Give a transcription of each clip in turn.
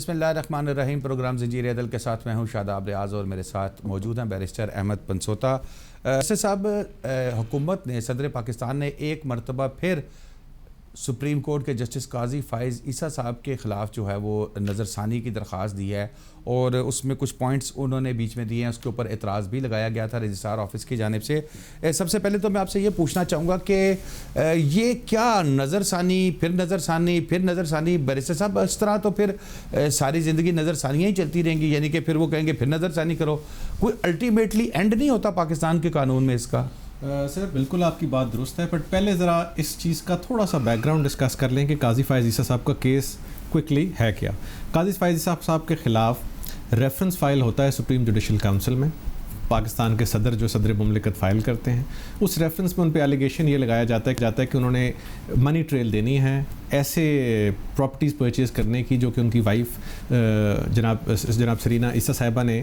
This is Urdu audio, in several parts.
بسم اللہ الرحمن الرحیم. پروگرام زنجیر عدل کے ساتھ میں ہوں شاداب ریاض اور میرے ساتھ موجود ہیں بیرسٹر احمد پنسوتا. صاحب, حکومت نے, صدر پاکستان نے ایک مرتبہ پھر سپریم کورٹ کے جسٹس قاضی فائز عیسیٰ صاحب کے خلاف جو ہے وہ نظر ثانی کی درخواست دی ہے اور اس میں کچھ پوائنٹس انہوں نے بیچ میں دیے ہیں. اس کے اوپر اعتراض بھی لگایا گیا تھا رجسٹرار آفس کی جانب سے. سب سے پہلے تو میں آپ سے یہ پوچھنا چاہوں گا کہ یہ کیا نظر ثانی پھر نظر ثانی پھر نظر ثانی, بیرسٹر صاحب اس طرح تو پھر ساری زندگی نظر ثانیاں ہی چلتی رہیں گی, یعنی کہ پھر وہ کہیں گے پھر نظر ثانی کرو, کوئی الٹیمیٹلی اینڈ نہیں ہوتا پاکستان کے قانون میں اس کا؟ سر بالکل آپ کی بات درست ہے, بٹ پہلے ذرا اس چیز کا تھوڑا سا بیک گراؤنڈ ڈسکس کر لیں کہ قاضی فائز عیسیٰ صاحب کا کیس کوئکلی ہے کیا. قاضی فائز عیسیٰ صاحب کے خلاف ریفرنس فائل ہوتا ہے سپریم جوڈیشل کاؤنسل میں. پاکستان کے صدر جو صدر مملکت فائل کرتے ہیں, اس ریفرنس میں ان پہ ایلیگیشن یہ لگایا جاتا ہے کہ انہوں نے منی ٹریل دینی ہے ایسے پراپرٹیز پرچیز کرنے کی جو کہ ان کی وائف جناب سرینا عیسیٰ صاحبہ نے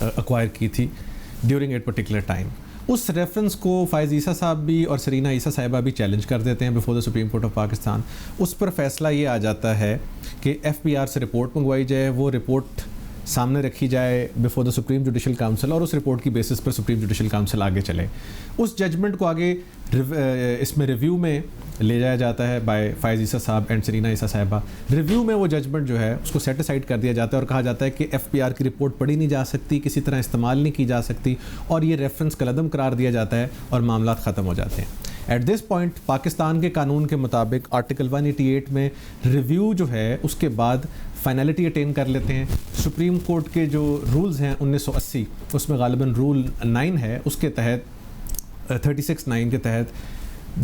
ایکوائر کی تھی ڈیورنگ ایٹ پرٹیکولر ٹائم. اس ریفرنس کو فائز عیسیٰ صاحب بھی اور سرینا عیسیٰ صاحبہ بھی چیلنج کر دیتے ہیں before the supreme court of Pakistan. اس پر فیصلہ یہ آ جاتا ہے کہ ایف بی آر سے رپورٹ منگوائی جائے, وہ رپورٹ سامنے رکھی جائے before the supreme judicial council اور اس رپورٹ کی بیسس پر سپریم جوڈیشل کاؤنسل آگے چلے. اس ججمنٹ کو آگے اس میں ریویو میں لے جایا جاتا ہے بائی فائز عیسیٰ صاحب اینڈ سرینا عیسیٰ صاحبہ. ریویو میں وہ ججمنٹ جو ہے اس کو سیٹ اسائڈ کر دیا جاتا ہے اور کہا جاتا ہے کہ ایف پی آر کی رپورٹ پڑھی نہیں جا سکتی, کسی طرح استعمال نہیں کی جا سکتی, اور یہ ریفرنس کالعدم قرار دیا جاتا ہے اور معاملات ختم ہو جاتے ہیں. ایٹ دس پوائنٹ پاکستان کے قانون کے مطابق آرٹیکل 188 میں ریویو جو ہے اس کے بعد فائنلٹی اٹین کر لیتے ہیں. سپریم کورٹ کے جو رولز ہیں 1980 اس میں غالباً رول 9 ہے, اس کے تحت 36(9) کے تحت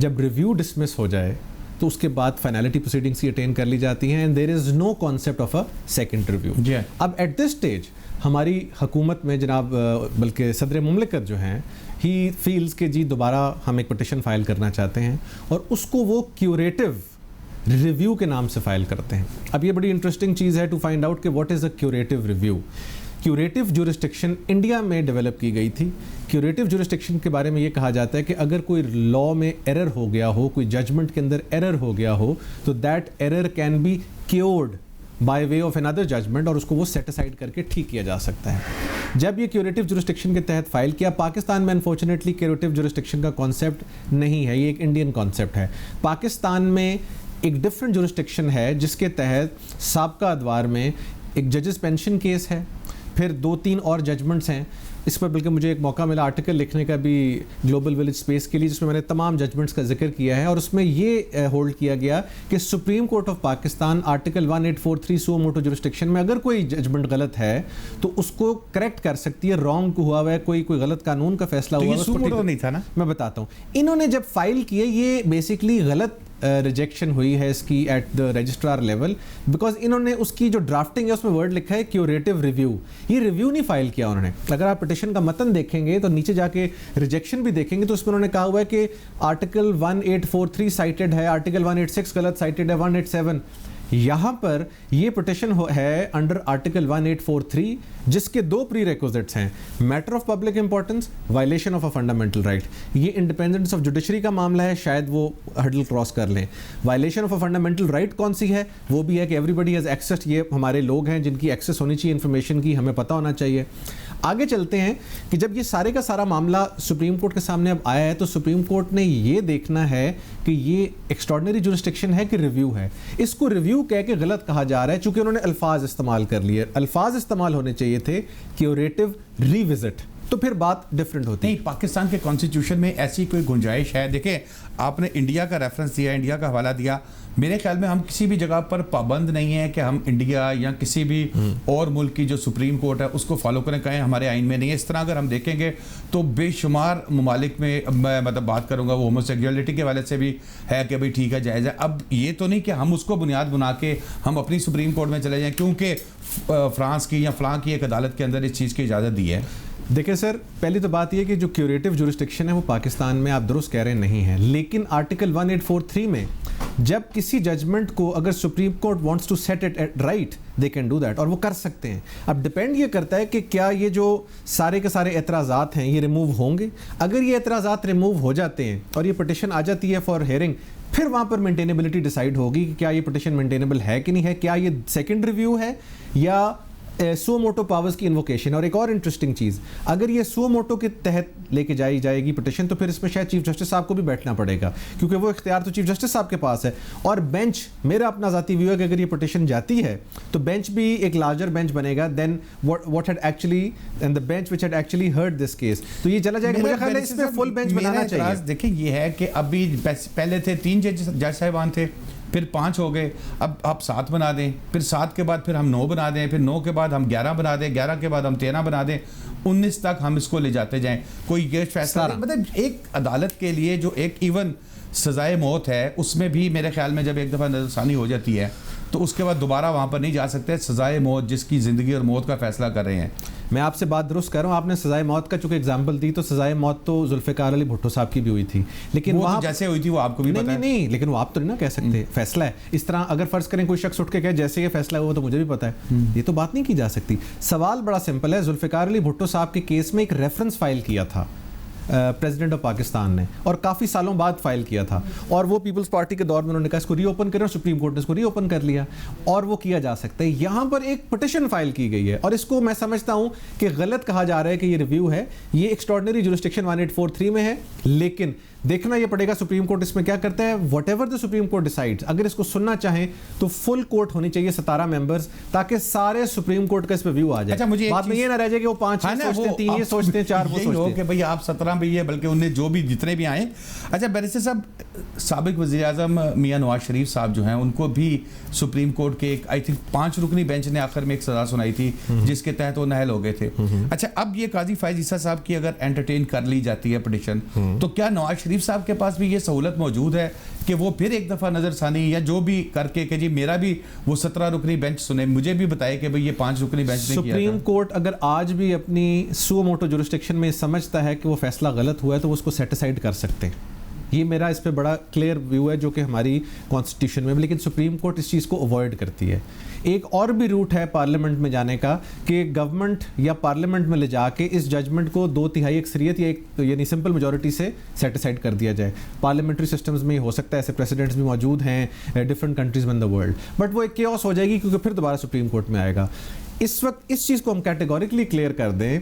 جب ریویو ڈسمس ہو جائے تو اس کے بعد فائنلٹی پروسیڈنگس اٹین کر لی جاتی ہیں and there is no concept of a second review. اب ایٹ دس اسٹیج ہماری حکومت میں جناب بلکہ صدر مملکت جو ہیں ہی فیلز کہ جی دوبارہ ہم ایک پٹیشن فائل کرنا چاہتے ہیں اور اس کو وہ کیوریٹو ریویو کے نام سے فائل کرتے ہیں. اب یہ بڑی انٹرسٹنگ چیز ہے ٹو فائنڈ آؤٹ کہ what is a curative review. Curative jurisdiction India میں ڈیولپ کی گئی تھی. کیوریٹو جورسڈکشن کے بارے میں یہ کہا جاتا ہے کہ اگر کوئی لا میں ایرر ہو گیا ہو, کوئی ججمنٹ کے اندر ایرر ہو گیا ہو, تو that error can be cured by way of another judgment اور اس کو وہ سیٹ اسائڈ کر کے ٹھیک کیا جا سکتا ہے. جب یہ کیوریٹو جورسڈکشن کے تحت فائل کیا, پاکستان میں انفارچونیٹلی کیوریٹو جورسڈکشن کا کانسیپٹ نہیں ہے, یہ ایک انڈین کانسیپٹ ہے. پاکستان میں ایک ڈفرینٹ جورسڈکشن ہے جس کے تحت سابقہ ادوار میں ایک ججز پینشن کیس ہے, پھر 2-3 اور ججمنٹس ہیں. اس پر بلکہ مجھے ایک موقع ملا آرٹیکل لکھنے کا بھی گلوبل ولیج اسپیس کے لیے, جس میں میں نے تمام ججمنٹس کا ذکر کیا ہے, اور اس میں یہ ہولڈ کیا گیا کہ supreme court of Pakistan article 1843 so motto jurisdiction میں اگر کوئی ججمنٹ غلط ہے تو اس کو کریکٹ کر سکتی ہے. رانگ ہوا ہوا ہے, کوئی غلط قانون کا فیصلہ ہوا ہے, نہیں تھا نا, میں بتاتا ہوں. انہوں نے جب فائل کیے, یہ بیسکلی غلط ریجیکشن ہوئی ہے اس کی at the registrar level, because انہوں نے اس کی جو ڈرافٹنگ ہے اس میں ورڈ لکھا ہے کیوریٹو ریویو. یہ ریویو نہیں فائل کیا انہوں نے. اگر آپ پٹیشن کا متن دیکھیں گے تو نیچے جا کے ریجیکشن بھی دیکھیں گے تو اس میں انہوں نے کہا ہوا ہے کہ آرٹیکل 1843 سائٹڈ ہے, آرٹیکل 186 غلط سائٹڈ ہے, 187. یہاں پر یہ پٹیشن ہے انڈر آرٹیکل 1843 جس کے 2 پری ریکوزٹس ہیں, matter of public importance, violation of a fundamental right. یہ انڈیپینڈنس آف جوڈیشری کا معاملہ ہے, شاید وہ ہرڈل کراس کر لیں. Violation of a fundamental right کون سی ہے, وہ بھی ہے کہ ایوری بڈی ہیز ایکسیس, یہ ہمارے لوگ ہیں جن کی ایکسیس ہونی چاہیے انفارمیشن کی, ہمیں پتہ ہونا چاہیے. آگے چلتے ہیں کہ جب یہ سارے کا سارا معاملہ سپریم کورٹ کے سامنے اب آیا ہے تو سپریم کورٹ نے یہ دیکھنا ہے کہ یہ ایکسٹراڈنری جورسڈکشن ہے کہ ریویو ہے. اس کو ریویو کہہ کے غلط کہا جا رہا ہے چونکہ انہوں نے الفاظ استعمال کر لیے. الفاظ استعمال ہونے چاہیے تھے کیوریٹو ریوزٹ, تو پھر بات ڈفرینٹ ہوتی ہے. نہیں, پاکستان کے کانسٹیٹیوشن میں ایسی کوئی گنجائش ہے؟ دیکھیں, آپ نے انڈیا کا ریفرنس دیا, انڈیا کا حوالہ دیا. میرے خیال میں ہم کسی بھی جگہ پر پابند نہیں ہیں کہ ہم انڈیا یا کسی بھی اور ملک کی جو سپریم کورٹ ہے اس کو فالو کریں, کہیں ہمارے آئین میں نہیں ہے. اس طرح اگر ہم دیکھیں گے تو بے شمار ممالک میں, میں مطلب بات کروں گا وہ ہومو سیکسولیٹی کے والے سے بھی ہے کہ بھائی ٹھیک ہے, جائز ہے. اب یہ تو نہیں کہ ہم اس کو بنیاد بنا کے ہم اپنی سپریم کورٹ میں چلے جائیں کیونکہ فرانس کی یا فلاں کی ایک عدالت کے اندر اس چیز کی اجازت دی ہے. دیکھیں سر, پہلی تو بات یہ کہ جو کیوریٹو جورسڈکشن ہے وہ پاکستان میں آپ درست کہہ رہے نہیں ہیں, لیکن آرٹیکل 1843 میں جب کسی ججمنٹ کو اگر Supreme Court wants to set it right they can do that, اور وہ کر سکتے ہیں. اب ڈپینڈ یہ کرتا ہے کہ کیا یہ جو سارے کے سارے اعتراضات ہیں یہ ریموو ہوں گے. اگر یہ اعتراضات ریموو ہو جاتے ہیں اور یہ پٹیشن آ جاتی ہے فار ہیئرنگ پھر وہاں پر مینٹینیبلٹی ڈیسائیڈ ہوگی کہ کیا یہ پٹیشن مینٹینیبل ہے کہ نہیں ہے, کیا یہ سیکنڈ ریویو ہے یا سو موٹو پاورز کی انووکیشن. اور ایک اور انٹرسٹنگ چیز, اگر یہ سو موٹو کے تحت لے کے جائے گی پٹیشن تو پھر اس میں شاید چیف جسٹس صاحب کو بھی بیٹھنا پڑے گا, کیونکہ وہ اختیار تو چیف جسٹس صاحب کے پاس ہے. اور بینچ, میرا اپنا ذاتی ویو ہے کہ اگر یہ پٹیشن جاتی ہے تو بینچ بھی ایک لارجر بینچ بنے گا then what had actually and the bench which had actually heard this case. تو یہ چلا جائے گا, مجھے خیال ہے اس میں فل بینچ بنانا چاہیے. دیکھیں یہ ہے کہ ابھی پہلے تھے 3 جج صاحبان تھے, پھر 5 ہو گئے, اب آپ 7 بنا دیں, پھر 7 کے بعد پھر ہم 9 بنا دیں, پھر 9 کے بعد ہم 11 بنا دیں, 11 کے بعد ہم 13 بنا دیں, 19 تک ہم اس کو لے جاتے جائیں. کوئی یہ فیصلہ مطلب ایک عدالت کے لیے جو ایک ایون سزائے موت ہے, اس میں بھی میرے خیال میں جب ایک دفعہ نظر ثانی ہو جاتی ہے تو اس کے بعد دوبارہ وہاں پر نہیں جا سکتے. سزائے موت جس کی زندگی اور موت کا فیصلہ کر رہے ہیں. میں آپ سے بات درست کر رہا ہوں, آپ نے سزائے موت کا چونکہ اگزامپل دی, تو سزائے موت تو ذوالفقار علی بھٹو صاحب کی بھی ہوئی تھی, لیکن وہ جیسے ہوئی تھی وہ آپ کو بھی پتہ ہے. نہیں, لیکن وہ آپ تو نہیں نا کہہ سکتے, فیصلہ ہے. اس طرح اگر فرض کریں کوئی شخص اٹھ کے کہے جیسے یہ فیصلہ ہے وہ تو مجھے بھی پتہ ہے, یہ تو بات نہیں کی جا سکتی. سوال بڑا سمپل ہے. ذوالفقار علی بھٹو صاحب کے کیس میں ایک ریفرنس فائل کیا تھا پریزیڈنٹ آف پاکستان نے, اور کافی سالوں بعد فائل کیا تھا, اور وہ پیپلز پارٹی کے دور میں انہوں نے کہا اس کو ری اوپن کریں, اور سپریم کورٹ نے اس کو ری اوپن کر لیا, اور وہ کیا جا سکتا ہے. یہاں پر ایک پٹیشن فائل کی گئی ہے, اور اس کو میں سمجھتا ہوں کہ غلط کہا جا رہا ہے کہ یہ ریویو ہے. یہ ایکسٹراڈنری جورسڈکشن 1843 میں ہے, لیکن دیکھنا یہ پڑے گا سپریم کورٹ اس میں کیا کرتا ہے. What ever the supreme court decides, اگر اس کو سننا چاہیں تو فل کورٹ ہونی چاہیے 17 ممبرز, تاکہ سارے سپریم کورٹ کا اس پہ ویو آ جائے. بات میں یہ نہ رہ جائے کہ وہ 5 سوچتے ہیں, 3 یہ سوچتے ہیں, 4 وہ سوچتے ہیں کہ بھئی آپ 17 بھی ہے, بلکہ انہیں جو بھی جتنے بھی آئیں. اچھا بیرسٹر صاحب, سابق وزیر اعظم میاں نواز شریف صاحب جو ہیں ان کو بھی سپریم کورٹ کے ایک آئی تھنک 5 رکنی بینچ نے آخر میں ایک سزا سنائی تھی جس کے تحت وہ نااہل ہو گئے تھے. اچھا اب یہ قاضی فائز عیسیٰ صاحب کی اگر انٹرٹین کر لی جاتی ہے پٹیشن, تو کیا نواز شریف صاحب کے پاس بھی یہ سہولت موجود ہے کہ وہ پھر ایک دفعہ نظر ثانی یا جو بھی کر کے کہ جی میرا بھی وہ 17 رکنی بینچ سنے, مجھے بھی بتائے کہ بھئی یہ 5 رکنی بینچ نے کیا تھا. سپریم کورٹ اگر آج بھی اپنی سو موٹو جورسڈکشن میں سمجھتا ہے کہ وہ فیصلہ غلط ہوا ہے تو وہ اس کو سیٹ اسائڈ کر سکتے ہیں. یہ میرا اس پہ بڑا کلیئر ویو ہے جو کہ ہماری کانسٹیٹیوشن میں, لیکن سپریم کورٹ اس چیز کو اوائڈ کرتی ہے. ایک اور بھی روٹ ہے پارلیمنٹ میں جانے کا کہ گورنمنٹ یا پارلیمنٹ میں لے جا کے اس ججمنٹ کو 2/3 اکثریت یا ایک یعنی سمپل میجورٹی سے سیٹ اسائڈ کر دیا جائے. پارلیمنٹری سسٹمز میں ہو سکتا ہے, ایسے پریسیڈنٹس بھی موجود ہیں ڈفرنٹ کنٹریز میں ان دا ورلڈ, بٹ وہ ایک کیوس ہو جائے گی کیونکہ پھر دوبارہ سپریم کورٹ میں آئے گا. اس وقت اس چیز کو ہم کیٹیگوریکلی کلیئر کر دیں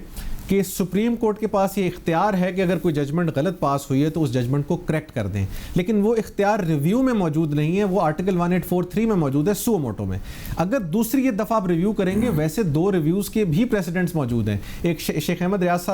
کہ سپریم کورٹ کے پاس یہ اختیار ہے کہ اگر کوئی ججمنٹ غلط پاس ہوئی ہے تو اس ججمنٹ کو کریکٹ کر دیں, لیکن وہ اختیار ریویو میں موجود نہیں ہے, وہ آرٹیکل 1843 میں موجود ہے سو موٹو میں. اگر دوسری یہ دفعہ آپ ریویو کریں گے, ویسے 2 ریویوز کے بھی پریسیڈنٹس موجود ہیں. ایک شیخ ریاض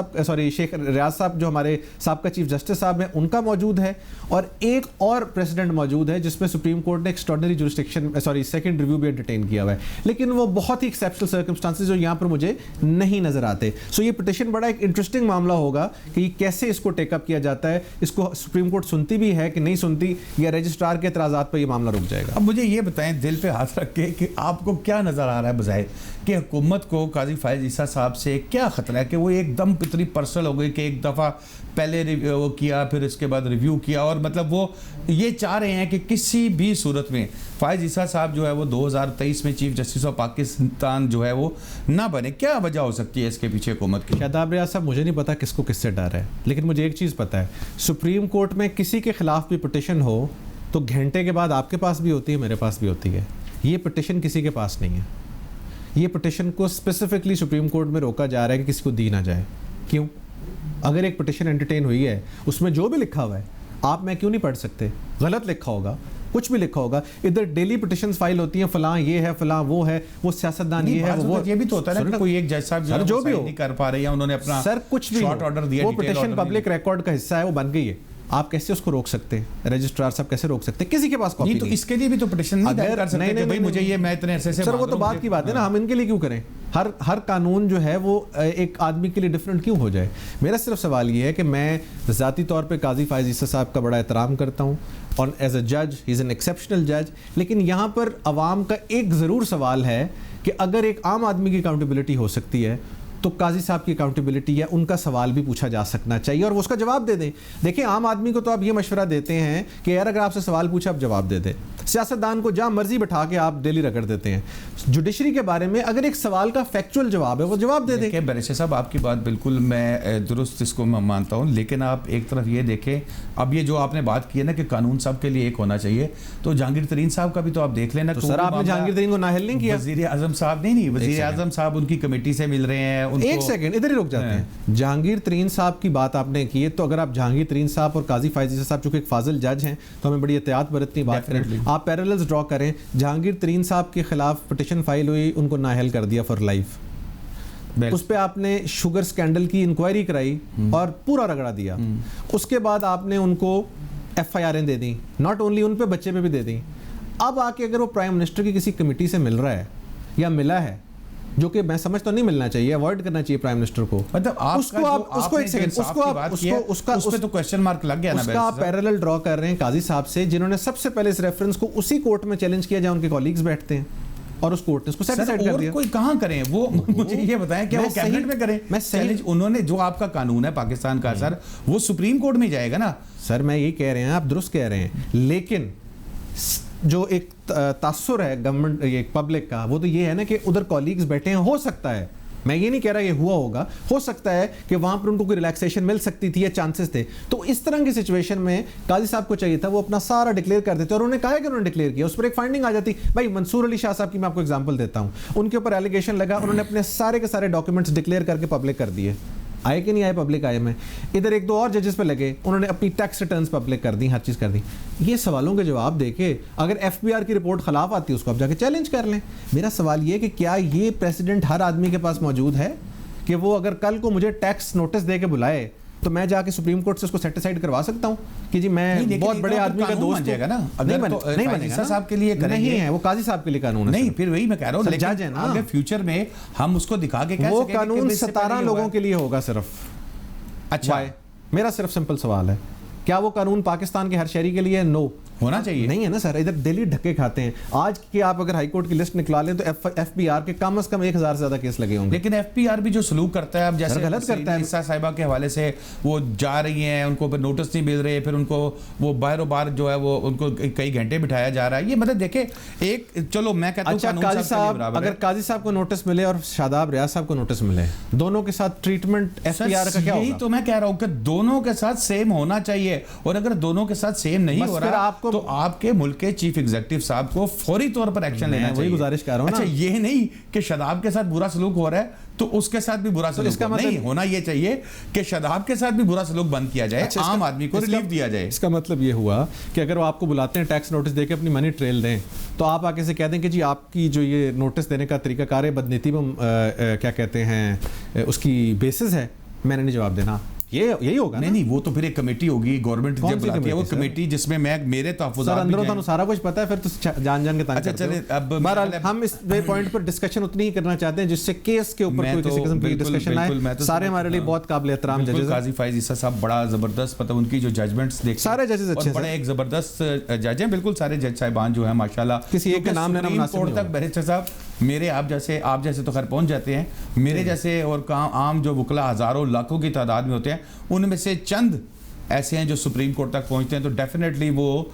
صاحب جو ہمارے سابقہ چیف جسٹس صاحب ہیں ان کا موجود ہے, اور ایک اور پریسیڈنٹ موجود ہے جس میں سپریم کورٹ نے ایکسٹراڈنری جورسڈکشن سیکنڈ ریویو بھی انٹرٹین کیا ہوا ہے, لیکن وہ بہت ہی ایکسیپشنل سرکمسٹانسز جو یہاں پر مجھے نہیں نظر آتے. سو یہ پٹیشن بڑا ایک انٹرسٹنگ معاملہ ہوگا کہ یہ کیسے اس کو ٹیک اپ کیا جاتا ہے, اس کو سپریم کورٹ سنتی بھی ہے کہ نہیں سنتی, یا رجسٹرار کے اعتراضات پر یہ معاملہ رک جائے گا. اب مجھے یہ بتائیں دل پہ ہاتھ رکھ کے کہ آپ کو کیا نظر آ رہا ہے بظاہر کہ حکومت کو قاضی فائز عیسیٰ صاحب سے کیا خطرہ ہے کہ وہ ایک دم اتنی پرسنل ہو گئی کہ ایک دفعہ پہلے وہ کیا پھر اس کے بعد ریویو کیا, اور مطلب وہ یہ چاہ رہے ہیں کہ کسی بھی صورت میں فائز عیسیٰ صاحب جو ہے وہ 2023 میں چیف جسٹس آف پاکستان جو ہے وہ نہ بنے. کیا وجہ ہو سکتی ہے اس کے پیچھے حکومت کی؟ شاداب ریاض صاحب, مجھے نہیں پتا کس کو کس سے ڈر ہے, لیکن مجھے ایک چیز پتا ہے, سپریم کورٹ میں کسی کے خلاف بھی پٹیشن ہو تو گھنٹے کے بعد آپ کے پاس بھی ہوتی ہے, میرے پاس بھی ہوتی ہے. یہ پٹیشن کسی کے پاس نہیں ہے. یہ پٹیشن کو اسپیسیفکلی سپریم کورٹ میں روکا جا رہا ہے کہ کسی کو دی نہ جائے. کیوں؟ اگر ایک پٹیشن انٹرٹین ہوئی ہے, اس میں جو بھی لکھا ہوا ہے آپ میں کیوں نہیں پڑھ سکتے؟ غلط لکھا ہوگا, کچھ بھی لکھا ہوگا, ادھر ڈیلی پٹیشنز فائل ہوتی ہیں, فلاں یہ ہے, فلاں وہ ہے, وہ سیاستدان یہ ہے, وہ یہ بھی تو ہوتا ہے نا کوئی ایک جج صاحب جو بھی نہیں کر پا رہے ہیں, انہوں نے اپنا سر کچھ بھی شارٹ آرڈر دیا, وہ پٹیشن پبلک ریکارڈ کا حصہ ہے, وہ بن گئی ہے. آپ کیسے اس کو روک سکتے ہیں؟ رجسٹرار صاحب کیسے روک سکتے ہیں؟ کسی کے پاس کاپی نہیں. تو اس کے لیے بھی تو پٹیشن نہیں دائر کر سکتے کہ بھئی مجھے یہ میں اتنے عرصے سے سر وہ تو بات کی بات ہے نا, ہم ان کے لیے کیوں کریں؟ ہر قانون جو ہے وہ ایک آدمی کے لیے ڈفرینٹ کیوں ہو جائے؟ میرا صرف سوال یہ ہے کہ میں ذاتی طور پہ قاضی فائز عیسیٰ صاحب کا بڑا احترام کرتا ہوں, اور ایز اے جج ہی از این ایکسیپشنل جج, لیکن یہاں پر عوام کا ایک ضرور سوال ہے کہ اگر ایک عام آدمی کی اکاؤنٹیبلٹی ہو سکتی ہے تو قاضی صاحب کی اکاؤنٹیبلٹی یا ان کا سوال بھی پوچھا جا سکنا چاہیے اور وہ اس کا جواب دے دیں. دیکھیں عام آدمی کو تو آپ یہ مشورہ دیتے ہیں کہ یار اگر آپ سے سوال پوچھا آپ جواب دے دیں. سیاستدان کو جہاں مرضی بٹھا کے آپ ڈیلی رگڑ دیتے ہیں. جوڈیشری کے بارے میں اگر ایک سوال کا فیکچوئل جواب ہے وہ جواب دے دیں. بیرسٹر صاحب آپ کی بات بالکل میں درست اس کو میں مانتا ہوں, لیکن آپ ایک طرف یہ دیکھیں اب یہ جو آپ نے بات کی ہے نا کہ قانون سب کے لیے ایک ہونا چاہیے, تو جہانگیر ترین صاحب کا بھی تو آپ دیکھ لینا. سر آپ نے جہانگیر ترین کو نااہل نہیں کیا. وزیر اعظم صاحب نہیں وزیر اعظم صاحب ان کی کمیٹی سے مل رہے ہیں. ایک سیکنڈ ادھر ہی رک جاتے ہیں. جہانگیر ترین صاحب کی بات آپ نے کی ہے, تو اگر آپ جہانگیر ترین صاحب اور قاضی فائز عیسی صاحب چونکہ ایک فاضل جج ہیں تو ہمیں بڑی احتیاط برتنی بات کریں. آپ پیرللز ڈرا کریں. جہانگیر ترین صاحب کے خلاف پٹیشن فائل ہوئی, ان کو نااہل کر دیا فار لائف. اس پہ آپ نے شوگر سکینڈل کی انکوائری کرائی اور پورا رگڑا دیا. اس کے بعد آپ نے ان کو ایف آئی آریں دے دیں, ناٹ اونلی ان پہ بچے پہ بھی دے دیں. اب آ کے اگر وہ پرائم منسٹر کی کسی کمیٹی سے مل رہا ہے یا ملا ہے, جو کہ میں سمجھتا نہیں ملنا چاہیے, اوائڈ کرنا چاہیے پرائم منسٹر کو, مطلب اس کا آپ پیرلل ڈرا کر رہے ہیں قاضی صاحب سے, جنہوں نے سب سے پہلے اس ریفرنس کو اسی کورٹ میں چیلنج کیا جہاں ان کے کولیگز بیٹھتے ہیں, اور اس کورٹ نے اس کو سیٹیسفائیڈ کر دیا. کوئی کہاں کریں وہ مجھے یہ بتائیں کہ وہ کیبنٹ میں کریں. میں چیلنج انہوں نے جو آپ کا قانون ہے پاکستان کا سر, وہ سپریم کورٹ میں جائے گا نا. سر میں یہ کہہ رہے ہیں, آپ درست کہہ رہے ہیں, لیکن جو ایک تاثر ہے گورنمنٹ یہ پبلک کا, وہ تو یہ ہے نا کہ ادھر کولیگز بیٹھے ہیں, ہو سکتا ہے, میں یہ نہیں کہہ رہا یہ ہوا ہوگا, ہو سکتا ہے کہ وہاں پر ان کو کوئی ریلیکسیشن مل سکتی تھی یا چانسز تھے. تو اس طرح کی سچویشن میں قاضی صاحب کو چاہیے تھا وہ اپنا سارا ڈکلیئر کر دیتے, اور انہوں نے کہا کہ انہوں نے ڈکلیئر کیا, اس پر ایک فائنڈنگ آ جاتی. بھائی منصور علی شاہ صاحب کی میں آپ کو ایگزامپل دیتا ہوں, ان کے اوپر ایلیگیشن لگا, انہوں نے اپنے سارے کے سارے ڈاکیومنٹس ڈکلیئر کر کے پبلک کر دیے. آئے کہ نہیں آئے پبلک آئے میں. ادھر ایک دو اور ججز پہ لگے, انہوں نے اپنی ٹیکس ریٹرنز پبلک کر دی, ہر چیز کر دی. یہ سوالوں کے جواب دے کے اگر ایف بی آر کی رپورٹ خلاف آتی ہے اس کو آپ جا کے چیلنج کر لیں. میرا سوال یہ کہ کیا یہ پریسیڈنٹ ہر آدمی کے پاس موجود ہے کہ وہ اگر کل کو مجھے ٹیکس نوٹس دے کے بلائے تو میں جا کے سپریم کورٹ سے اس کو سیٹیسفائیڈ کروا سکتا ہوں کہ جی میں بہت بڑے آدمی کا دوست ہوں. نہیں بنے گا صاحب کے لیے نہیں ہے, وہ قاضی صاحب کے لیے قانون ہے. نہیں پھر وہی میں کہہ رہا ہوں, جج ہے نا, اگر فیوچر میں ہم اس کو دکھا کے وہ قانون 17 لوگوں کے لیے ہوگا صرف. اچھا میرا صرف سمپل سوال ہے, کیا وہ قانون پاکستان کے ہر شہری کے لیے نو ہونا چاہیے؟ نہیں ہے نا سر. ادھر دہلی دھکے کھاتے ہیں. آج کے آپ اگر ہائی کورٹ کی لسٹ نکلا لیں تو ایف بی آر کے کم از کم 1000 سے زیادہ کیس لگے ہوں گے. لیکن ایف پی آر بھی جو سلوک کرتا ہے, اب جیسے غلط کرتا ہے. عیسیٰ صاحبہ کے حوالے سے وہ جا رہی ہیں, ان کو نوٹس نہیں مل رہے, پھر ان کو وہ باہر و باہر جو ہے وہ ان کو کئی گھنٹے بٹھایا جا رہا ہے. یہ مطلب دیکھیں ایک, چلو میں کہتا ہوں قاضی صاحب, اگر قاضی صاحب کو نوٹس ملے اور شاداب ریاض صاحب کو نوٹس ملے, دونوں کے ساتھ ٹریٹمنٹ ایف پی آر کا کیا ہوگا؟ یہی تو میں کہہ رہا ہوں کہ دونوں کے ساتھ سیم ہونا چاہیے, اور اگر دونوں کے ساتھ سیم نہیں ہو رہا تو آپ کے ملک کے چیف ایگزیکٹو صاحب کو فوری طور پر ایکشن لینا چاہیے. وہی گزارش کر رہا ہوں. اچھا یہ نہیں کہ شاداب کے ساتھ برا سلوک ہو رہا ہے تو اس کے ساتھ بھی برا سلوک نہیں ہونا. یہ چاہیے کہ شاداب کے ساتھ بھی برا سلوک بند کیا جائے, عام آدمی کو ریلیف دیا جائے. اس کا مطلب یہ ہوا کہ اگر وہ آپ کو بلاتے ہیں ٹیکس نوٹس دے کے اپنی منی ٹریل دیں, تو آپ آ کے سے کہہ دیں کہ جی آپ کی جو یہ نوٹس دینے کا طریقہ کار ہے بدنیتی میں کیا کہتے ہیں اس کی بیسس ہے, میں نے نہیں جواب دینا. یہی ہوگا. نہیں وہ تو پھر ایک کمیٹی ہوگی گورنمنٹ جب بلاتی ہے, وہ کمیٹی جس میں میرے تحفظات اندروں تھانوں سارا کچھ پتا ہے, پھر تو جان کے تنگ کرتے ہو. اب بہرحال ہم اس پوائنٹ پر ڈسکشن اتنی ہی کرنا چاہتے ہیں جس سے کیس کے اوپر کوئی کسی قسم کی ڈسکشن آئے. سارے ہمارے لیے بہت قابل احترام ججز ہیں. قاضی فائز عیسی صاحب بڑا زبردست, مطلب ان کی جو ججمنٹس دیکھ سارے ججز اچھے ہیں, بڑے ایک زبردست جج ہیں. بالکل سارے جج صاحبان جو ہیں ماشاءاللہ, کسی ایک کا نام لینا مناسب نہیں تک بیرسٹر صاحب میرے آپ جیسے تو خیر پہنچ جاتے ہیں, میرے جیسے اور عام جو وکلا ہزاروں لاکھوں کی تعداد میں ہوتے ہیں, ان میں سے چند ایسے ہیں جو سپریم کورٹ تک پہنچتے ہیں, تو ڈیفینیٹلی وہ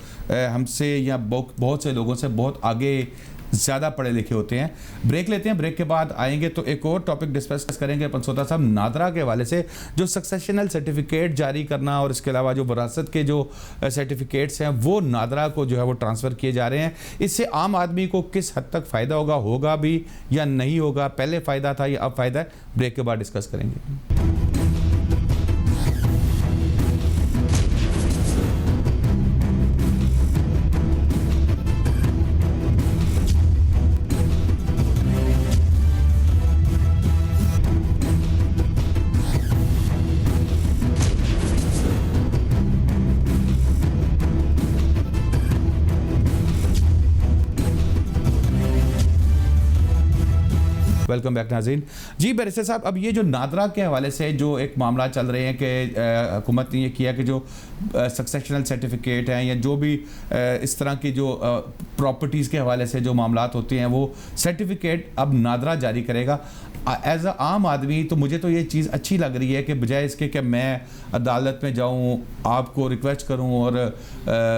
ہم سے یا بہت سے لوگوں سے بہت آگے زیادہ پڑھے لکھے ہوتے ہیں. بریک لیتے ہیں, بریک کے بعد آئیں گے تو ایک اور ٹاپک ڈسکس کریں گے پنسوتا صاحب, نادرا کے حوالے سے جو سکسیشنل سرٹیفکیٹ جاری کرنا, اور اس کے علاوہ جو وراثت کے جو سرٹیفکیٹس ہیں وہ نادرا کو جو ہے وہ ٹرانسفر کیے جا رہے ہیں. اس سے عام آدمی کو کس حد تک فائدہ ہوگا بھی یا نہیں ہوگا, پہلے فائدہ تھا یا اب فائدہ ہے, بریک کے بعد ڈسکس کریں گے. ویلکم بیک ناظرین. جی بیرسٹر صاحب, اب یہ جو نادرا کے حوالے سے جو ایک معاملہ چل رہے ہیں کہ حکومت نے یہ کیا کہ جو سکسیشنل سرٹیفکیٹ ہیں یا جو بھی اس طرح کی جو پراپرٹیز کے حوالے سے جو معاملات ہوتے ہیں وہ سرٹیفکیٹ اب نادرا جاری کرے گا. ایز اے عام آدمی تو مجھے تو یہ چیز اچھی لگ رہی ہے کہ بجائے اس کے کہ میں عدالت میں جاؤں, آپ کو ریکویسٹ کروں اور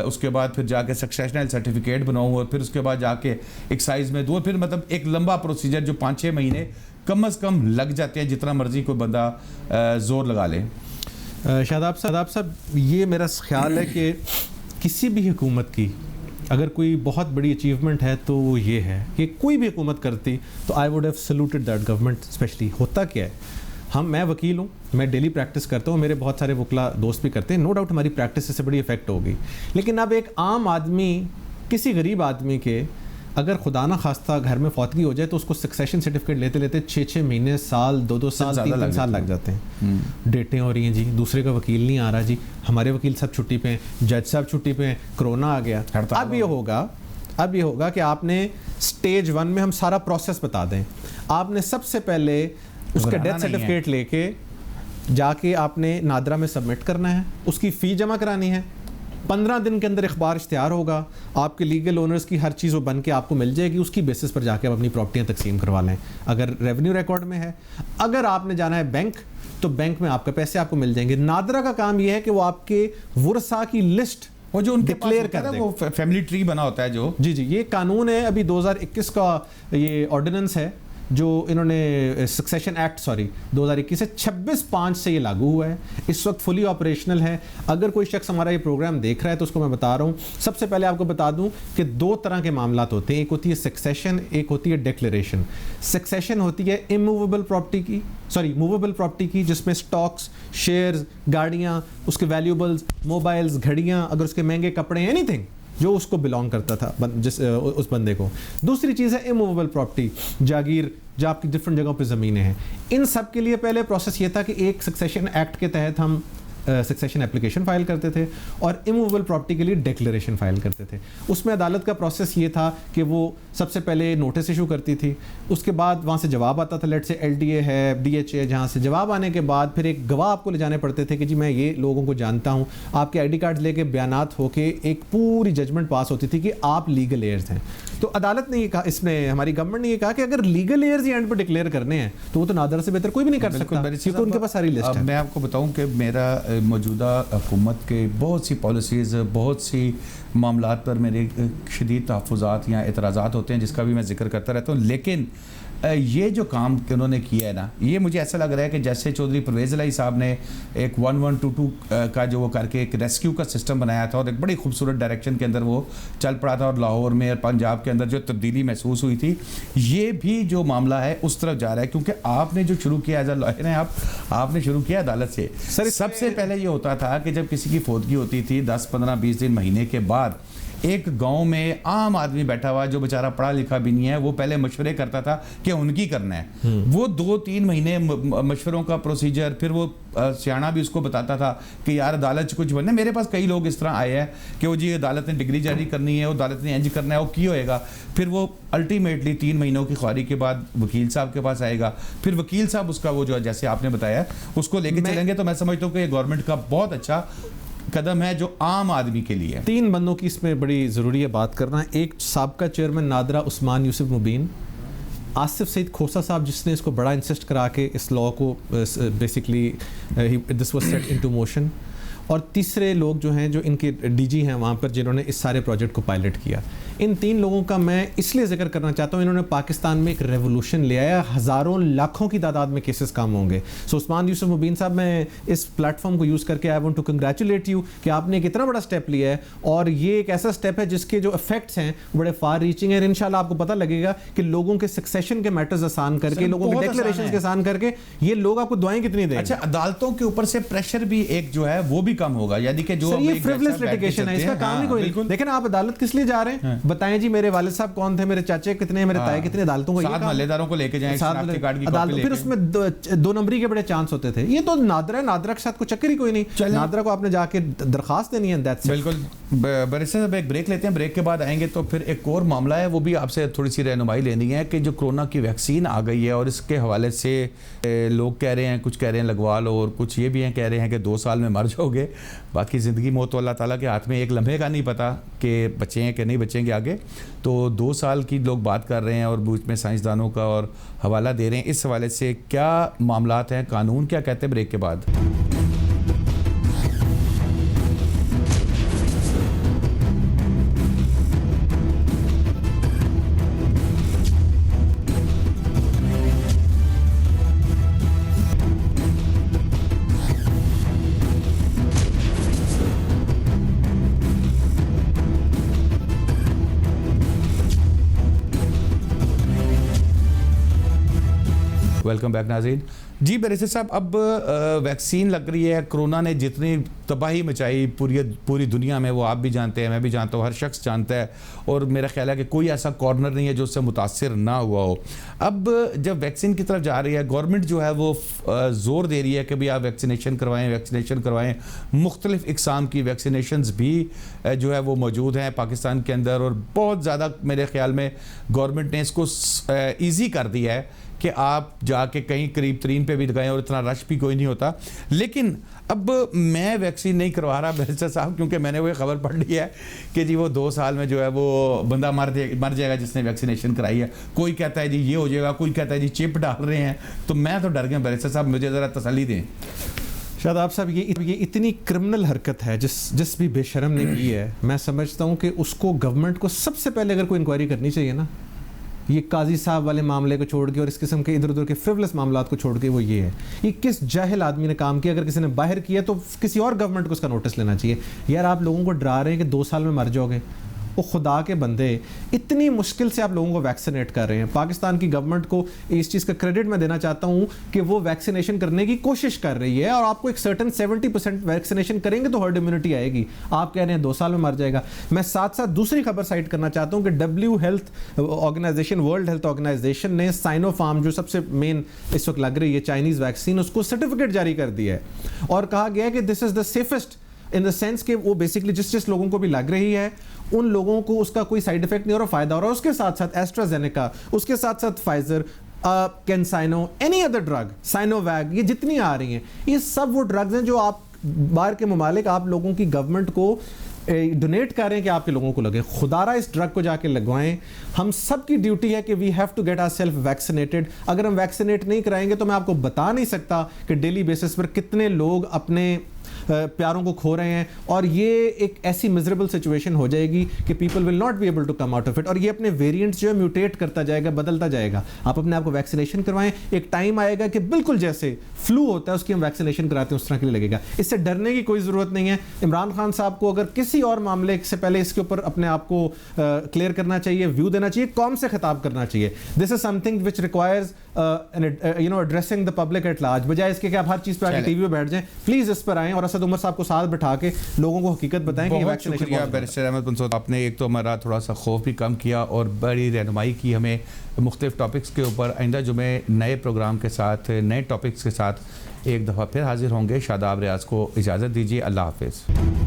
اس کے بعد پھر جا کے سکسیشنل سرٹیفکیٹ بناؤں اور پھر اس کے بعد جا کے ایکسائز میں دوں, پھر مطلب ایک لمبا پروسیجر جو 5-6 مہینے کم از کم لگ جاتے ہیں, جتنا مرضی کوئی بندہ زور لگا لے. شاداب صاحب یہ میرا خیال ہے کہ کسی بھی حکومت کی اگر کوئی بہت بڑی اچیومنٹ ہے تو وہ یہ ہے کہ کوئی بھی حکومت کرتی تو I would have saluted that government. Especially ہوتا کیا ہے, میں وکیل ہوں, میں ڈیلی پریکٹس کرتا ہوں, میرے بہت سارے وکلا دوست بھی کرتے ہیں, نو ڈاؤٹ ہماری پریکٹس سے بڑی افیکٹ ہوگی. لیکن اب ایک عام آدمی, کسی غریب آدمی کے اگر خدا نہ خواستہ گھر میں فوتگی ہو جائے تو اس کو سکسیشن سرٹیفکیٹ لیتے لیتے 6 مہینے, سال, 2 سال, 3 سال لگ جاتے ہیں. ڈیٹیں ہو رہی ہیں جی, دوسرے کا وکیل نہیں آ رہا جی, ہمارے وکیل صاحب چھٹی پہ ہیں, جج صاحب چھٹی پہ ہیں, کرونا آ گیا. اب یہ ہوگا کہ آپ نے اسٹیج 1 میں ہم سارا پروسیس بتا دیں. آپ نے سب سے پہلے اس کا ڈیتھ سرٹیفکیٹ لے کے جا کے آپ نے نادرا میں سبمٹ کرنا ہے, اس کی فی جمع کرانی ہے. 15 دن کے اندر اخبار اشتہار ہوگا, آپ کے لیگل اونرز کی ہر چیز وہ بن کے آپ کو مل جائے گی. اس کی بیسس پر جا کے آپ اپنی پراپرٹیاں تقسیم کروا لیں اگر ریونیو ریکارڈ میں ہے. اگر آپ نے جانا ہے بینک تو بینک میں آپ کے پیسے آپ کو مل جائیں گے. نادرا کا کام یہ ہے کہ وہ آپ کے ورثاء کی لسٹ وہ جو ان کے ڈکلیئر کر دیں, وہ فیملی ٹری بنا ہوتا ہے جو جی یہ قانون ہے. ابھی 2021 کا یہ آرڈیننس ہے جو انہوں نے سکسیشن ایکٹ 2021 سے 26/5 سے یہ لاگو ہوا ہے. اس وقت فلی آپریشنل ہے. اگر کوئی شخص ہمارا یہ پروگرام دیکھ رہا ہے تو اس کو میں بتا رہا ہوں, سب سے پہلے آپ کو بتا دوں کہ 2 طرح کے معاملات ہوتے ہیں. ایک ہوتی ہے سکسیشن, ایک ہوتی ہے ڈکلیریشن. سکسیشن ہوتی ہے موویبل پراپرٹی کی, جس میں سٹاکس, شیئرز, گاڑیاں, اس کے ویلیوبلز, موبائلز, گھڑیاں, اگر اس کے مہنگے کپڑے, اینی تھنگ جو اس کو بلانگ کرتا تھا اس بندے کو. دوسری چیز ہے اموویبل پراپرٹی, جاگیر, جو آپ کی ڈفرنٹ جگہوں پہ زمینیں ہیں. ان سب کے لیے پہلے پروسیس یہ تھا کہ ایک سکسیشن ایکٹ کے تحت ہم سکسیشن اپلیکیشن فائل کرتے تھے اور اموویبل پراپرٹی کے لیے ڈکلیریشن فائل کرتے تھے. اس میں عدالت کا پروسیس یہ تھا کہ وہ سب سے پہلے نوٹس ایشو کرتی تھی, اس کے بعد وہاں سے جواب آتا تھا, لیٹ سے LDA ہے, DHA, جہاں سے جواب آنے کے بعد پھر ایک گواہ آپ کو لے جانے پڑتے تھے کہ جی میں یہ لوگوں کو جانتا ہوں. آپ کے ID کارڈ لے کے بیانات ہو کے ایک پوری ججمنٹ پاس ہوتی تھی کہ آپ لیگل ایئرز ہیں. تو عدالت نے یہ کہا, اس میں ہماری گورنمنٹ نے یہ کہا کہ اگر لیگل ایئرز اینڈ پہ ڈکلیئر کرنے ہیں تو وہ تو نادرا سے بہتر کوئی بھی نہیں کر سکتا, کیونکہ ان کے پاس ساری لسٹ ہے. میں آپ کو بتاؤں کہ میرا موجودہ حکومت کے بہت سی پالیسیز, بہت سی معاملات پر میرے شدید تحفظات یا اعتراضات ہوتے ہیں, جس کا بھی میں ذکر کرتا رہتا ہوں. لیکن یہ جو کام انہوں نے کیا ہے نا, یہ مجھے ایسا لگ رہا ہے کہ جیسے چودھری پرویز الہی صاحب نے ایک 1122 کا جو وہ کر کے ایک ریسکیو کا سسٹم بنایا تھا اور ایک بڑی خوبصورت ڈائریکشن کے اندر وہ چل پڑا تھا, اور لاہور میں اور پنجاب کے اندر جو تبدیلی محسوس ہوئی تھی, یہ بھی جو معاملہ ہے اس طرف جا رہا ہے. کیونکہ آپ نے جو شروع کیا ایز اے لائر ہیں, آپ نے شروع کیا عدالت سے. سب سے پہلے یہ ہوتا تھا کہ جب کسی کی فوتگی ہوتی تھی 10, 15, 20 دن, مہینے کے بعد, ایک گاؤں میں عام آدمی بیٹھا ہوا جو بیچارہ پڑھا لکھا بھی نہیں ہے, وہ پہلے مشورے کرتا تھا کہ ان کی کرنا ہے. وہ 2-3 مہینے مشوروں کا پروسیجر, پھر وہ سیاح بھی اس کو بتاتا تھا کہ یار عدالت سے کچھ بننا. میرے پاس کئی لوگ اس طرح آئے ہیں کہ وہ جی عدالت نے ڈگری جاری کرنی ہے, وہ عدالت نے انج کرنا ہے, وہ کی ہوئے گا. پھر وہ الٹیمیٹلی 3 مہینوں کی خواری کے بعد وکیل صاحب کے پاس آئے گا, پھر وکیل صاحب اس کا وہ جو جیسے آپ نے بتایا اس کو لے کے چلیں گے. تو میں سمجھتا ہوں کہ یہ گورنمنٹ کا بہت اچھا قدم ہے جو عام آدمی کے لیے. 3 بندوں کی اس میں بڑی ضروری ہے بات کرنا. ایک سابقہ چیئرمین نادرا عثمان یوسف مبین, آصف سعید کھوسا صاحب جس نے اس کو بڑا انسسٹ کرا کے اس لاء کو basically this was set into motion, اور تیسرے لوگ جو ہیں جو ان کے DG ہیں وہاں پر جنہوں نے اس سارے پروجیکٹ کو پائلٹ کیا. ان 3 لوگوں کا میں اس لیے ذکر کرنا چاہتا ہوں, انہوں نے پاکستان میں ایک ریولوشن لے آیا, ہزاروں لاکھوں کی تعداد میں کیسز کام ہوں گے. سو عثمان یوسف مبین صاحب, میں اس پلیٹ فارم کو یوز کر کے I want to congratulate you کہ آپ نے ایک اتنا بڑا اسٹیپ لیا ہے, اور یہ ایک ایسا اسٹیپ ہے جس کے جو افیکٹس ہیں بڑے فار ریچنگ ہیں. انشاءاللہ آپ کو پتہ لگے گا کہ لوگوں کے سکسیشن کے میٹرز آسان کر کے, لوگوں کے ڈکلیریشنز کے آسان کر کے, یہ لوگ آپ کو دعائیں کتنی دیں. اچھا, عدالتوں کے اوپر سے پریشر بھی ایک جو ہے وہ بھی کم ہوگا, یعنی کہ جو یہ فریولس لیٹیگیشن ہے, اس کا کام ہی کوئی نہیں. لیکن آپ عدالت کس لیے جا رہے ہیں, بتائیں جی میرے والد صاحب کون تھے, میرے چاچے کتنے, میرے تائے کتنے, عدالتوں کو یہ محلے داروں کو لے کے جائیں, شناختی کارڈ کی کاپی لے کے. پھر اس میں 2 نمبری کے بڑے چانس ہوتے تھے. یہ تو نادرا ہے, نادرا کے ساتھ کوئی چکر ہی کوئی نہیں. نادرا کو آپ نے جا کے درخواست دینی ہے, بالکل بیرسٹر صاحب ایک بریک لیتے ہیں, بریک کے بعد آئیں گے تو پھر ایک اور معاملہ ہے, وہ بھی آپ سے تھوڑی سی رہنمائی لینی ہے کہ جو کرونا کی ویکسین آ گئی ہے اور اس کے حوالے سے لوگ کہہ رہے ہیں, کچھ کہہ رہے ہیں لگوا لو, اور کچھ یہ بھی ہیں کہہ رہے ہیں کہ 2 سال میں مر جاؤ گے, باقی زندگی موت تو اللہ تعالیٰ کے ہاتھ میں, ایک لمحے کا نہیں پتہ کہ بچیں ہیں کہ نہیں بچیں گے آگے. تو 2 سال کی لوگ بات کر رہے ہیں اور بیچ میں سائنسدانوں کا اور حوالہ دے رہے ہیں, اس حوالے سے کیا معاملات ہیں, قانون کیا کہتے ہیں, بریک کے بعد. ویلکم بیک ناظرین. جی بیرسٹر صاحب, اب ویکسین لگ رہی ہے, کرونا نے جتنی تباہی مچائی پوری دنیا میں, وہ آپ بھی جانتے ہیں, میں بھی جانتا ہوں, ہر شخص جانتا ہے, اور میرا خیال ہے کہ کوئی ایسا کارنر نہیں ہے جو اس سے متاثر نہ ہوا ہو. اب جب ویکسین کی طرف جا رہی ہے, گورنمنٹ جو ہے وہ زور دے رہی ہے کہ بھئی آپ ویکسینیشن کروائیں. مختلف اقسام کی ویکسینیشنز بھی جو ہے وہ موجود ہیں پاکستان کے اندر, اور بہت زیادہ میرے خیال میں گورنمنٹ نے اس کو ایزی کر دیا ہے کہ آپ جا کے کہیں قریب ترین پہ بھی لگائیں اور اتنا رش بھی کوئی نہیں ہوتا. لیکن اب میں ویکسین نہیں کروا رہا بیرسٹر صاحب, کیونکہ میں نے وہ خبر پڑھ لی ہے کہ جی وہ 2 سال میں جو ہے وہ بندہ مر جائے گا جس نے ویکسینیشن کرائی ہے. کوئی کہتا ہے جی یہ ہو جائے گا, کوئی کہتا ہے جی چپ ڈال رہے ہیں. تو میں تو ڈر گیا بیرسٹر صاحب, مجھے ذرا تسلی دیں. شاداب صاحب, یہ اتنی کرمنل حرکت ہے جس بھی بے شرم نے کی ہے, میں سمجھتا ہوں کہ اس کو گورنمنٹ کو سب سے پہلے اگر کوئی انکوائری کرنی چاہیے نا, یہ قاضی صاحب والے معاملے کو چھوڑ کے اور اس قسم کے ادھر ادھر کے فریولس معاملات کو چھوڑ کے, وہ یہ ہے یہ کس جاہل آدمی نے کام کیا. اگر کسی نے باہر کیا تو کسی اور گورنمنٹ کو اس کا نوٹس لینا چاہیے. یار آپ لوگوں کو ڈرا رہے ہیں کہ 2 سال میں مر جاؤ گے, وہ خدا کے بندے, اتنی مشکل سے آپ لوگوں کو ویکسینیٹ کر رہے ہیں. پاکستان کی گورنمنٹ کو اس چیز کا کریڈٹ میں دینا چاہتا ہوں کہ وہ ویکسینیشن کرنے کی کوشش کر رہی ہے, اور آپ کو ایک سرٹن 70% ویکسینیشن کریں گے تو ہرڈ امیونٹی آئے گی. آپ کہہ رہے ہیں 2 سال میں مر جائے گا. میں ساتھ ساتھ دوسری خبر سائٹ کرنا چاہتا ہوں کہ ورلڈ ہیلتھ آرگنائزیشن نے سائنو فارم, جو سب سے مین اس وقت لگ رہی ہے چائنیز ویکسین, اس کو سرٹیفکیٹ جاری کر دیا ہے, اور کہا گیا ہے کہ دس از the safest in the sense کہ وہ بیسکلی جس لوگوں کو بھی لگ رہی ہے ان لوگوں کو اس کا کوئی سائیڈ ایفیکٹ نہیں ہو رہا, فائدہ ہو رہا ہے. اس کے ساتھ ساتھ ایسٹرازینیکا, اس کے ساتھ ساتھ Pfizer, CanSino, any other drug, Sinovac, یہ جتنی آ رہی ہیں, یہ سب وہ ڈرگز ہیں جو آپ باہر کے ممالک آپ لوگوں کی گورنمنٹ کو ڈونیٹ کر رہے ہیں کہ آپ کے لوگوں کو لگے. خدا را اس ڈرگ کو جا کے لگوائیں. ہم سب کی ڈیوٹی ہے کہ we have to get our self vaccinated. اگر ہم ویکسینیٹ نہیں کرائیں گے تو میں آپ کو بتا نہیں سکتا کہ ڈیلی بیسس پر کتنے لوگ اپنے پیاروں کو کھو رہے ہیں, اور یہ ایک ایسی مزریبل سچویشن ہو جائے گی کہ people will not be able to come out of it. اور یہ اپنے ویریئنٹس جو ہے میوٹیٹ کرتا جائے گا, بدلتا جائے گا. آپ اپنے آپ کو ویکسینیشن کروائیں, ایک ٹائم آئے گا کہ بالکل جیسے فلو ہوتا ہے اس کی ہم ویکسینیشن کراتے ہیں اس طرح کے لیے لگے گا. اس سے ڈرنے کی کوئی ضرورت نہیں ہے. عمران خان صاحب کو اگر کسی اور معاملے سے پہلے اس کے اوپر اپنے آپ کو کلیئر کرنا چاہیے, ویو دینا چاہیے, قوم سے خطاب کرنا چاہیے. This is something which requires addressing the public at large, بجائے اس کے کہ آپ ہر چیز پہ آ کے ٹی وی پہ بیٹھ جائیں. پلیز اس پر آئیں اور اسد عمر صاحب کو ساتھ بٹھا کے لوگوں کو حقیقت بتائیں کہ بہت شکریہ بیرسٹر احمد پنسوتا, آپ نے ایک تو ہمارا تھوڑا سا خوف بھی کم کیا اور بڑی رہنمائی کی ہمیں مختلف ٹاپکس کے اوپر. آئندہ جمعے نئے پروگرام کے ساتھ, نئے ٹاپکس کے ساتھ ایک دفعہ پھر حاضر ہوں گے. شاداب ریاض کو اجازت دیجیے, اللہ حافظ.